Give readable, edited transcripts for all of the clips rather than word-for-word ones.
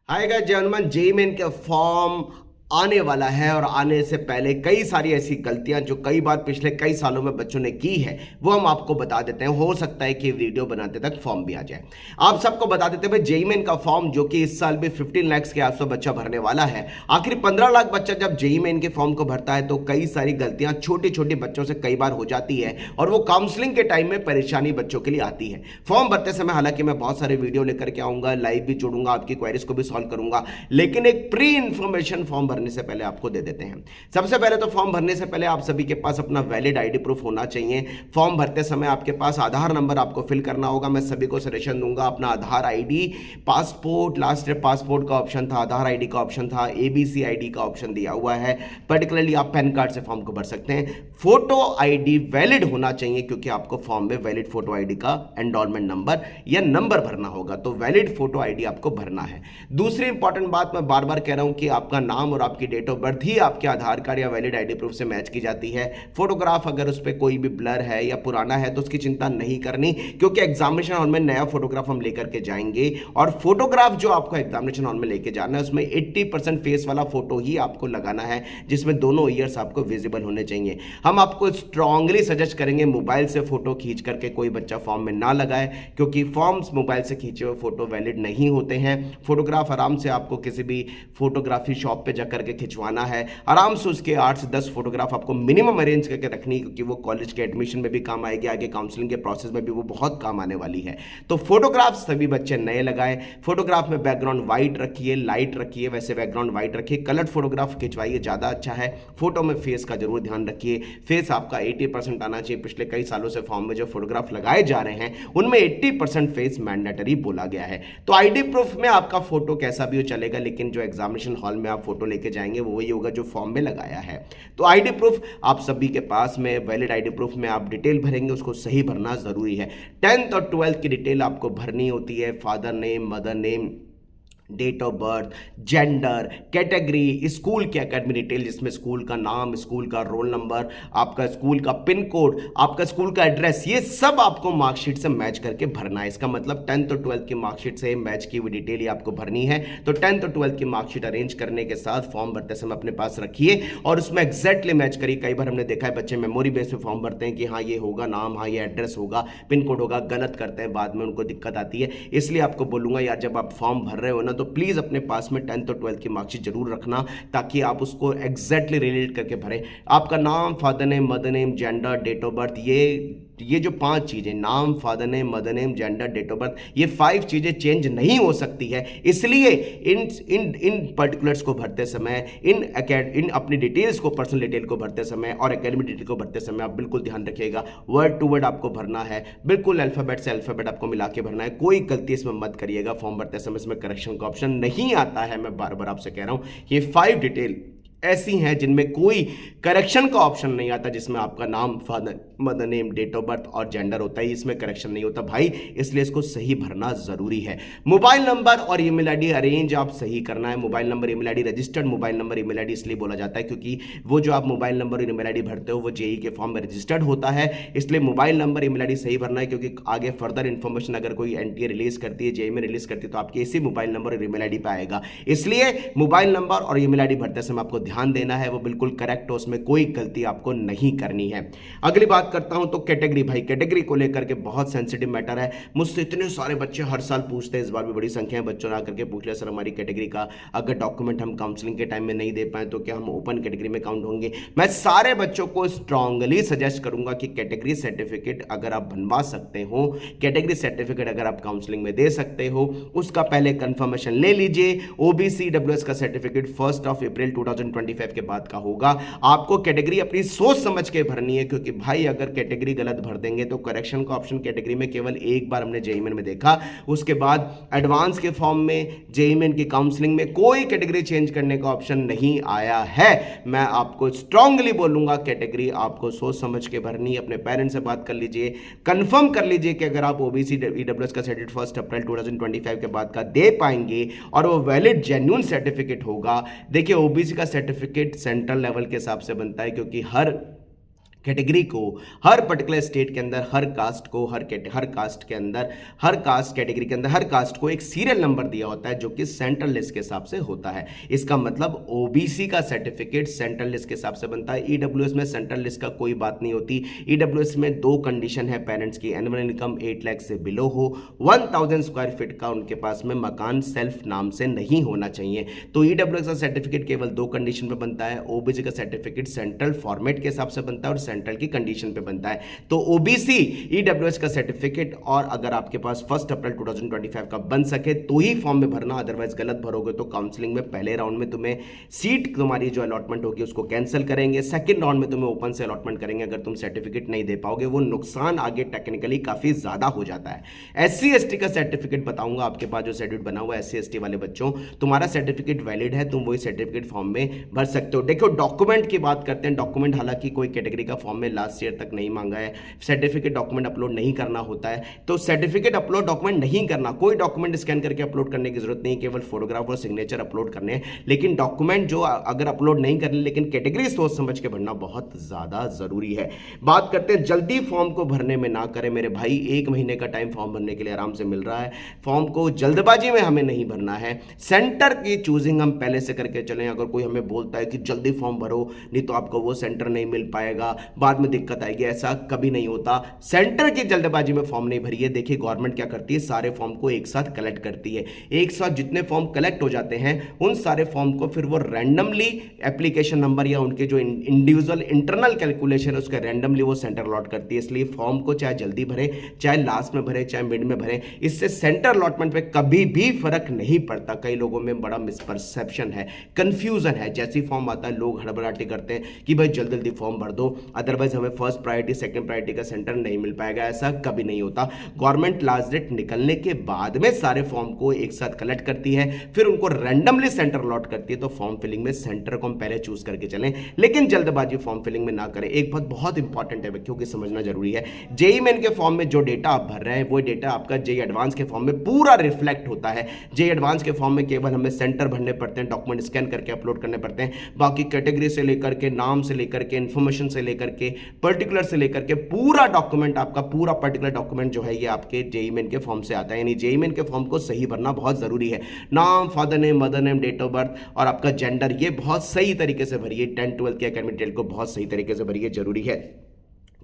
हाय guys German JEE Main का form आने वाला है और आने से पहले कई सारी ऐसी गलतियां जो कई बार पिछले कई सालों में बच्चों ने की है वो हम आपको बता देते हैं। हो सकता है कि वीडियो बनाते तक फॉर्म भी आ जाए। आप सबको बता देते हैं जेई मेन का फॉर्म जो कि इस साल भी 15 लाख के आसपास बच्चा भरने वाला है। आखिर 15 लाख बच्चा जब जेई मेन के फॉर्म को भरता है तो कई सारी गलतियां छोटे छोटे बच्चों से कई बार हो जाती है और वो काउंसलिंग के टाइम में परेशानी बच्चों के लिए आती है। फॉर्म भरते समय हालांकि मैं बहुत सारे वीडियो लेकर के आऊंगा, लाइव भी जोड़ूंगा, आपकी क्वेरीज को भी सॉल्व करूंगा, लेकिन एक प्री इंफॉर्मेशन फॉर्म भरने से पहले आपको दे देते हैं। सबसे पहले तो फॉर्म भरने से पहले आप सभी के पास अपना वैलिड आईडी प्रूफ होना चाहिए। फॉर्म भरते समय आपके पास आधार नंबर आपको फिल करना होगा। मैं सभी को सजेशन दूंगा अपना आधार आईडी, पासपोर्ट, लास्ट पासपोर्ट का ऑप्शन था, आधार आईडी का ऑप्शन था, एबीसी आईडी का ऑप्शन दिया हुआ है। पर्टिकुलरली आप पैन कार्ड से फॉर्म को भर सकते हैं। फोटो आईडी वैलिड होना चाहिए क्योंकि आपको फॉर्म में वैलिड फोटो आईडी का एनरोलमेंट नंबर या नंबर भरना होगा, तो वैलिड फोटो आईडी आपको भरना है। दूसरी इंपॉर्टेंट बात मैं बार बार कह रहा हूं कि आपका नाम और आपकी डेट ऑफ बर्थ ही आपके आधार कार्ड या वैलिड आईडी प्रूफ से मैच की जाती है। फोटोग्राफ अगर उस पर कोई भी ब्लर है या पुराना है तो उसकी चिंता नहीं करनी, क्योंकि एग्जामिनेशन हॉल में नया फोटोग्राफ हम लेकर के जाएंगे और फोटोग्राफ जो आपको एग्जामिनेशन हॉल में लेके जाना है उसमें 80% फेस वाला फोटो ही आपको लगाना है, जिसमें दोनों ईयर्स आपको विजिबल होने चाहिए। हम आपको स्ट्रांगली सजेस्ट करेंगे मोबाइल से फोटो खींच करके कोई बच्चा फॉर्म में ना लगाए, क्योंकि फॉर्म्स मोबाइल से खींचे हुए फोटो वैलिड नहीं होते हैं। फोटोग्राफ आराम से आपको किसी भी फोटोग्राफी शॉप पे जाकर के खिंचवाना है। आराम से उसके 8 से 10 फोटोग्राफ आपको मिनिमम अरेंज करके रखनी, क्योंकि वो कॉलेज के एडमिशन में भी काम आएगी, आगे काउंसलिंग के प्रोसेस में भी वो बहुत काम आने वाली है। तो फोटोग्राफ सभी बच्चे नए लगाए। फोटोग्राफ में बैकग्राउंड व्हाइट रखिए, लाइट रखिए, वैसे बैकग्राउंड व्हाइट रखिए। कलर्ड फोटोग्राफ खिंचवाइए, ज़्यादा अच्छा है। फोटो में फेस का जरूर ध्यान रखिए। फेस आपका 80% आना चाहिए। पिछले कई सालों से फॉर्म में जो फोटोग्राफ लगाए जा रहे हैं उनमें 80% फेस मैंडेटरी बोला गया है। तो आईडी प्रूफ में आपका फोटो कैसा भी हो चलेगा, लेकिन जो एग्जामिनेशन हॉल में आप फोटो लेके जाएंगे वो वही होगा जो फॉर्म में लगाया है। तो आईडी प्रूफ आप सभी के पास में, वैलिड आईडी प्रूफ में आप डिटेल भरेंगे, उसको सही भरना जरूरी है। 10th और 12th की डिटेल आपको भरनी होती है। Father name, mother name, date of birth, gender, category, school की एकेडमी डिटेल जिसमें स्कूल का नाम, स्कूल का रोल नंबर, आपका स्कूल का पिन कोड, आपका स्कूल का एड्रेस, ये सब आपको मार्कशीट से मैच करके भरना है। इसका मतलब 10th और 12th की मार्कशीट से मैच की हुई डिटेल ही आपको भरनी है। तो 10th और 12th की मार्कशीट अरेंज करने के साथ फॉर्म भरते समय अपने पास रखिए और उसमें एग्जैक्टली मैच करिए। कई बार हमने देखा है बच्चे मेमोरी बेस पे फॉर्म भरते हैं कि हाँ ये होगा नाम, हाँ ये एड्रेस होगा, पिन कोड होगा, गलत करते हैं, बाद में उनको दिक्कत आती है। इसलिए आपको बोलूंगा यार, जब आप फॉर्म भर रहे हो ना तो प्लीज अपने पास में 10th और 12th की मार्कशीट जरूर रखना, ताकि आप उसको एग्जैक्टली रिलेट करके भरें। आपका नाम, father name, mother name, gender, date of birth, ये जो 5 चीजें, नाम, father name, mother name, gender, date of birth, ये 5 चीजें चेंज नहीं हो सकती है। इसलिए इन पर्टिकुलर्स को भरते समय, इन अपनी डिटेल्स को, पर्सनल डिटेल को भरते समय और एकेडमिक डिटेल को भरते समय आप बिल्कुल ध्यान रखिएगा। वर्ड टू वर्ड आपको भरना है, बिल्कुल अल्फाबेट से अल्फाबेट आपको मिला के भरना है। कोई गलती इसमें मत करिएगा। फॉर्म भरते समय इसमें करेक्शन का ऑप्शन नहीं आता है। मैं बार बार आपसे कह रहा हूं, ये 5 डिटेल ऐसी हैं जिनमें कोई करेक्शन का ऑप्शन नहीं आता, जिसमें आपका नाम, father, mother name, date of birth और जेंडर होता है, इसमें करेक्शन नहीं होता भाई, इसलिए इसको सही भरना जरूरी है। मोबाइल नंबर और ईमेल आईडी अरेंज आप सही करना है। Mobile number, email ID, registered mobile number, email ID इसलिए बोला जाता है क्योंकि वो जो आप मोबाइल नंबर और ईमेल आईडी भरते हो वो जेई के फॉर्म में रजिस्टर्ड होता है, इसलिए मोबाइल नंबर, ईमेल आईडी सही भरना है। क्योंकि आगे फर्दर इन्फॉर्मेशन अगर कोई एनटीए रिलीज करती है, जेई में रिलीज करती है, तो आपके इसी मोबाइल नंबर और ईमेल आईडी पे आएगा। इसलिए मोबाइल नंबर और ईमेल आईडी भरते समय आपको ध्यान देना है, वो बिल्कुल करेक्ट हो, उसमें कोई गलती आपको नहीं करनी है। अगली बात करता हूं तो कैटेगरी। भाई कैटेगरी को लेकर के बहुत सेंसिटिव मैटर है। मुझसे इतने सारे बच्चे हर साल पूछते हैं, इस बार भी बड़ी संख्या में बच्चों ने आकर के पूछ लिया, सर हमारी कैटेगरी का अगर डॉक्यूमेंट हम काउंसलिंग के टाइम में नहीं दे पाए तो क्या हम ओपन कैटेगरी में काउंट होंगे। मैं सारे बच्चों को स्ट्रांगली सजेस्ट करूंगा कि कैटेगरी सर्टिफिकेट अगर आप बनवा सकते हो, कैटेगरी सर्टिफिकेट अगर आप काउंसलिंग में दे सकते हो, उसका पहले कंफर्मेशन ले लीजिए। ओबीसी डब्ल्यूएस का सर्टिफिकेट 1 अप्रैल 2025 के बाद का होगा। आपको कैटेगरी अपनी सोच समझ के भरनी है, क्योंकि भाई अगर कैटेगरी गलत भर देंगे तो करेक्शन का ऑप्शन कैटेगरी में केवल एक बार हमने जेईई मेन में देखा, उसके बाद एडवांस के फॉर्म में, जेईई मेन की काउंसलिंग में कोई कैटेगरी चेंज करने का ऑप्शन नहीं आया है। मैं आपको स्ट्रांगली बोलूंगा कैटेगरी आपको सोच समझ के भरनी है। अपने पेरेंट्स से बात कर लीजिए, कंफर्म कर लीजिए कि अगर आप ओबीसी ईडब्ल्यूएस का सर्टिफिकेट 1 अप्रैल 2025 के बाद का दे पाएंगे और वो वैलिड जेन्युइन सर्टिफिकेट होगा। देखिए ओबीसी का सर्टिफिकेट सेंट्रल लेवल के हिसाब से बनता है, क्योंकि हर कैटेगरी को, हर पर्टिकुलर स्टेट के अंदर हर कास्ट को, हर कास्ट के अंदर, हर कास्ट कैटेगरी के अंदर हर कास्ट को एक सीरियल नंबर दिया होता है जो कि सेंट्रल लिस्ट के हिसाब से होता है। इसका मतलब ओबीसी का सर्टिफिकेट सेंट्रल लिस्ट के हिसाब से बनता है। ईडब्ल्यूएस में सेंट्रल लिस्ट का कोई बात नहीं होती। ईडब्ल्यूएस में दो कंडीशन है, पेरेंट्स की एनुअल इनकम 8 लाख से बिलो हो, 1000 स्क्वायर फीट का उनके पास में मकान सेल्फ नाम से नहीं होना चाहिए। तो ईडब्ल्यूएस का सर्टिफिकेट केवल दो कंडीशन पे बनता है। ओबीसी का सर्टिफिकेट सेंट्रल फॉर्मेट के हिसाब से बनता है और सेंट्रल की कंडीशन पे बनता है। तो ओबीसी ईडब्ल्यूएस का सर्टिफिकेट, और अगर आपके पास 1 अप्रैल 2025 का बन सके तो ही फॉर्म में भरना, अदरवाइज गलत भरोगे तो काउंसलिंग में पहले राउंड में तुम्हें सीट तुम्हारी जो अलॉटमेंट होगी उसको कैंसिल करेंगे, सेकंड राउंड में तुम्हें ओपन से अलॉटमेंट करेंगे। अगर तुम सर्टिफिकेट नहीं दे पाओगे वो नुकसान आगे टेक्निकली काफी ज्यादा हो जाता है। एससी एसटी का सर्टिफिकेट बताऊंगा, आपके पास जो शेड्यूल बना हुआ है एससी एसटी वाले बच्चों, तुम्हारा सर्टिफिकेट वैलिड है, तुम वही सर्टिफिकेट फॉर्म में भर सकते हो। देखो डॉक्यूमेंट की बात करते हैं, डॉक्यूमेंट हालांकि कोई कैटेगरी का फॉर्म में लास्ट ईयर तक नहीं मांगा है, सर्टिफिकेट डॉक्यूमेंट अपलोड नहीं करना होता है। तो सर्टिफिकेट अपलोड डॉक्यूमेंट नहीं करना, कोई डॉक्यूमेंट स्कैन करके अपलोड करने की जरूरत नहीं, केवल फोटोग्राफ और सिग्नेचर अपलोड करने हैं। लेकिन डॉक्यूमेंट जो अगर अपलोड नहीं करने, लेकिन कैटेगरी सोच समझ के भरना बहुत ज्यादा जरूरी है। बात करते हैं जल्दी फॉर्म को भरने में ना करें मेरे भाई, 1 महीने का टाइम फॉर्म भरने के लिए आराम से मिल रहा है। फॉर्म को जल्दबाजी में हमें नहीं भरना है। सेंटर की चूजिंग हम पहले से करके चलें। अगर कोई हमें बोलता है कि जल्दी फॉर्म भरो नहीं तो आपको वो सेंटर नहीं मिल पाएगा, बाद में दिक्कत आएगी, ऐसा कभी नहीं होता। सेंटर की जल्दबाजी में फॉर्म नहीं भरिए। देखिए गवर्नमेंट क्या करती है, सारे फॉर्म को एक साथ कलेक्ट करती है। एक साथ जितने फॉर्म कलेक्ट हो जाते हैं उन सारे फॉर्म को फिर वो रैंडमली एप्लीकेशन नंबर या उनके जो इंडिविजुअल इंटरनल कैलकुलेशन है उसका रैंडमली वो सेंटर अलॉट करती है। इसलिए फॉर्म को चाहे जल्दी भरे, चाहे लास्ट में भरे, चाहे मिड में भरे, इससे सेंटर अलॉटमेंट पे कभी भी फर्क नहीं पड़ता। कई लोगों में बड़ा मिसपरसेप्शन है, कंफ्यूजन है। जैसी फॉर्म आता है लोग हड़बड़ाहट करते हैं कि भाई जल्दी जल्दी फॉर्म भर दो, अदरवाइज हमें फर्स्ट प्रायोरिटी सेकंड प्रायोरिटी का सेंटर नहीं मिल पाएगा। ऐसा कभी नहीं होता। गवर्नमेंट लास्ट डेट निकलने के बाद में सारे फॉर्म को एक साथ कलेक्ट करती है, फिर उनको रैंडमली सेंटर अलॉट करती है। तो फॉर्म फिलिंग में सेंटर को हम पहले चूज करके चलें, लेकिन जल्दबाजी फॉर्म फिलिंग में ना करें। एक बात बहुत इंपॉर्टेंट है क्योंकि समझना जरूरी है, जेईई मेन के फॉर्म में जो डेटा आप भर रहे हैं वो डेटा आपका जेईई एडवांस के फॉर्म में पूरा रिफ्लेक्ट होता है। जेईई एडवांस के फॉर्म में केवल हमें सेंटर भरने पड़ते हैं, डॉक्यूमेंट स्कैन करके अपलोड करने पड़ते हैं। बाकी कैटेगरी से लेकर के, नाम से लेकर के, इंफॉर्मेशन से लेकर के, पर्टिकुलर से लेकर के पूरा डॉक्यूमेंट, आपका पूरा पर्टिकुलर डॉक्यूमेंट जो है ये आपके जेईई मेन के फॉर्म से आता है। यानी जेईई मेन के फॉर्म को सही भरना बहुत जरूरी है। नाम, father name, mother name, date of birth और आपका जेंडर, ये बहुत सही तरीके से भरिए। 10 12 के एकेडमिक डिटेल को बहुत सही तरीके से भरिए, जरूरी है।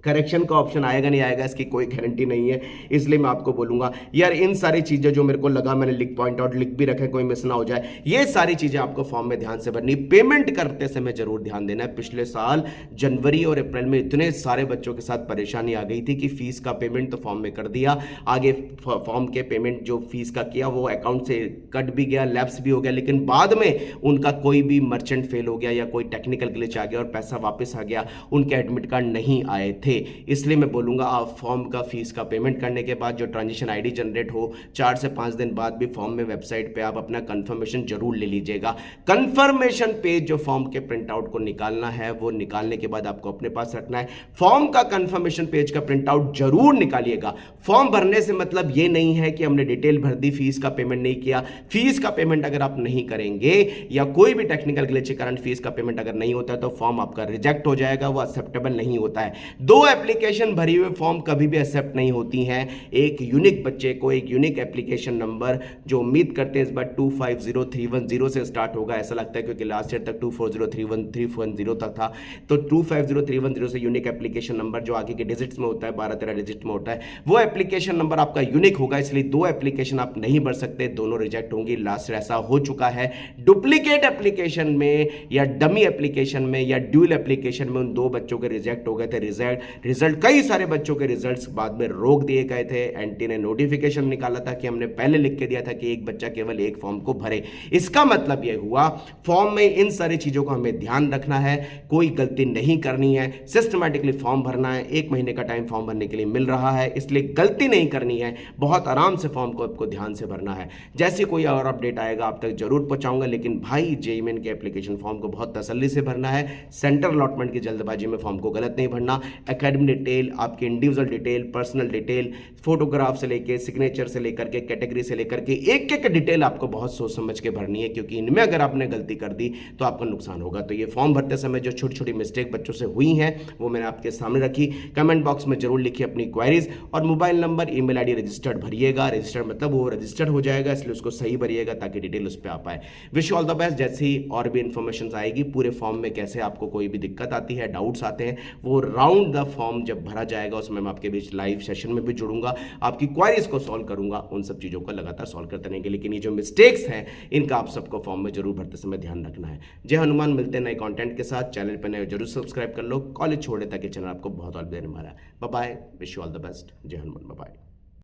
करेक्शन का ऑप्शन आएगा नहीं आएगा इसकी कोई गारंटी नहीं है, इसलिए मैं आपको बोलूंगा यार इन सारी चीजें जो मेरे को लगा, मैंने लिख पॉइंट आउट लिख भी रखे, कोई मिस ना हो जाए। ये सारी चीजें आपको फॉर्म में ध्यान से भरनी। पेमेंट करते समय जरूर ध्यान देना है। पिछले साल जनवरी और अप्रैल में इतने सारे बच्चों के साथ परेशानी आ गई थी कि फीस का पेमेंट तो फॉर्म में कर दिया, आगे फॉर्म के पेमेंट जो फीस का किया वो अकाउंट से कट भी गया, लैप्स भी हो गया, लेकिन बाद में उनका कोई भी मर्चेंट फेल हो गया या कोई टेक्निकल ग्लिच आ गया और पैसा वापस आ गया, उनके एडमिट कार्ड नहीं आए थे। इसलिए मैं बोलूंगा आप फॉर्म का फीस का पेमेंट करने के बाद जो ट्रांजिशन आईडी जनरेट हो 4 से 5 दिन बाद भी फॉर्म में वेबसाइट पे आप अपना कंफर्मेशन जरूर ले लीजिएगा। कंफर्मेशन पेज जो फॉर्म के प्रिंट आउट को निकालना है वो निकालने के बाद आपको अपने पास रखना है। फॉर्म का कंफर्मेशन पेज का प्रिंट आउट जरूर निकालिएगा। फॉर्म भरने से मतलब ये नहीं है कि हमने डिटेल भर दी, फीस का पेमेंट नहीं किया। फीस का पेमेंट अगर आप नहीं करेंगे या कोई भी टेक्निकल ग्लिच के कारण फीस का पेमेंट अगर नहीं होता है तो फॉर्म आपका रिजेक्ट हो जाएगा, वो एक्सेप्टेबल नहीं होता है। 2 एप्लीकेशन भरी हुए फॉर्म कभी भी एक्सेप्ट नहीं होती हैं। एक यूनिक बच्चे को एक यूनिक एप्लीकेशन नंबर, जो उम्मीद करते हैं इस बार 250310 से स्टार्ट होगा, ऐसा लगता है क्योंकि लास्ट ईयर तक 240310 तक था, तो 250310 से यूनिक एप्लीकेशन नंबर जो आगे के डिजिट्स में होता है, 12-13 डिजिट में होता है, वो एप्लीकेशन नंबर आपका यूनिक होगा। इसलिए 2 एप्लीकेशन आप नहीं भर सकते, दोनों रिजेक्ट होंगी। लास्ट ईयर ऐसा हो चुका है। डुप्लीकेट एप्लीकेशन में या डमी एप्लीकेशन में या ड्यूल एप्लीकेशन में उन 2 बच्चों के रिजेक्ट हो गए थे। रिजल्ट कई सारे बच्चों के रिजल्ट्स बाद में रोक दिए गए थे। एनटी ने नोटिफिकेशन निकाला था कि हमने पहले लिख के दिया था कि एक बच्चा केवल एक फॉर्म को भरे। इसका मतलब यह हुआ फॉर्म में इन सारी चीजों का हमें ध्यान रखना है, कोई गलती नहीं करनी है, सिस्टमैटिकली फॉर्म भरना है। 1 महीने का टाइम फॉर्म भरने के लिए मिल रहा है, इसलिए गलती नहीं करनी है, बहुत आराम से फॉर्म को आपको ध्यान से भरना है। जैसे कोई और अपडेट आएगा आप तक जरूर पहुंचाऊंगा, लेकिन भाई जेईई मेन के एप्लीकेशन फॉर्म को बहुत तसल्ली से भरना है। सेंटर अलॉटमेंट की जल्दबाजी में फॉर्म को गलत नहीं भरना। एकेडमी डिटेल, आपकी individual detail, personal detail, photograph से लेके सिग्नेचर से लेकर के कैटेगरी से लेकर के एक एक डिटेल आपको बहुत सोच समझ के भरनी है, क्योंकि इनमें अगर आपने गलती कर दी तो आपका नुकसान होगा। तो ये फॉर्म भरते समय जो छोटी छोटी मिस्टेक बच्चों से हुई हैं वो मैंने आपके सामने रखी। कमेंट बॉक्स में जरूर लिखिए अपनी क्वेरीज, और mobile number, email ID registered भरिएगा। रजिस्टर्ड मतलब वो रजिस्टर्ड हो जाएगा, इसलिए उसको सही भरिएगा ताकि डिटेल उस पर आ पाए। Wish you all the best. जैसे ही और भी इंफॉर्मेशन आएगी पूरे फॉर्म में, कैसे आपको कोई भी दिक्कत आती है, डाउट्स आते हैं, वो राउंड द फॉर्म जब भरा जाएगा उसमें मैं आपके बीच लाइव सेशन में भी जुड़ूंगा, आपकी क्वेरीज को सॉल्व करूंगा, उन सब चीज़ों को लगातार सॉल्व करते रहेंगे। लेकिन ये जो मिस्टेक्स हैं इनका आप सबको फॉर्म में जरूर भरते समय ध्यान रखना है। जय हनुमान। मिलते हैं नए कंटेंट के साथ। चैनल पर नए जरूर सब्सक्राइब कर लो, कॉलेज छोड़े ताकि चैनल आपको बहुत हेल्प देने वाला है। Bye bye, wish you all the best. जय हनुमान, बाय बाय।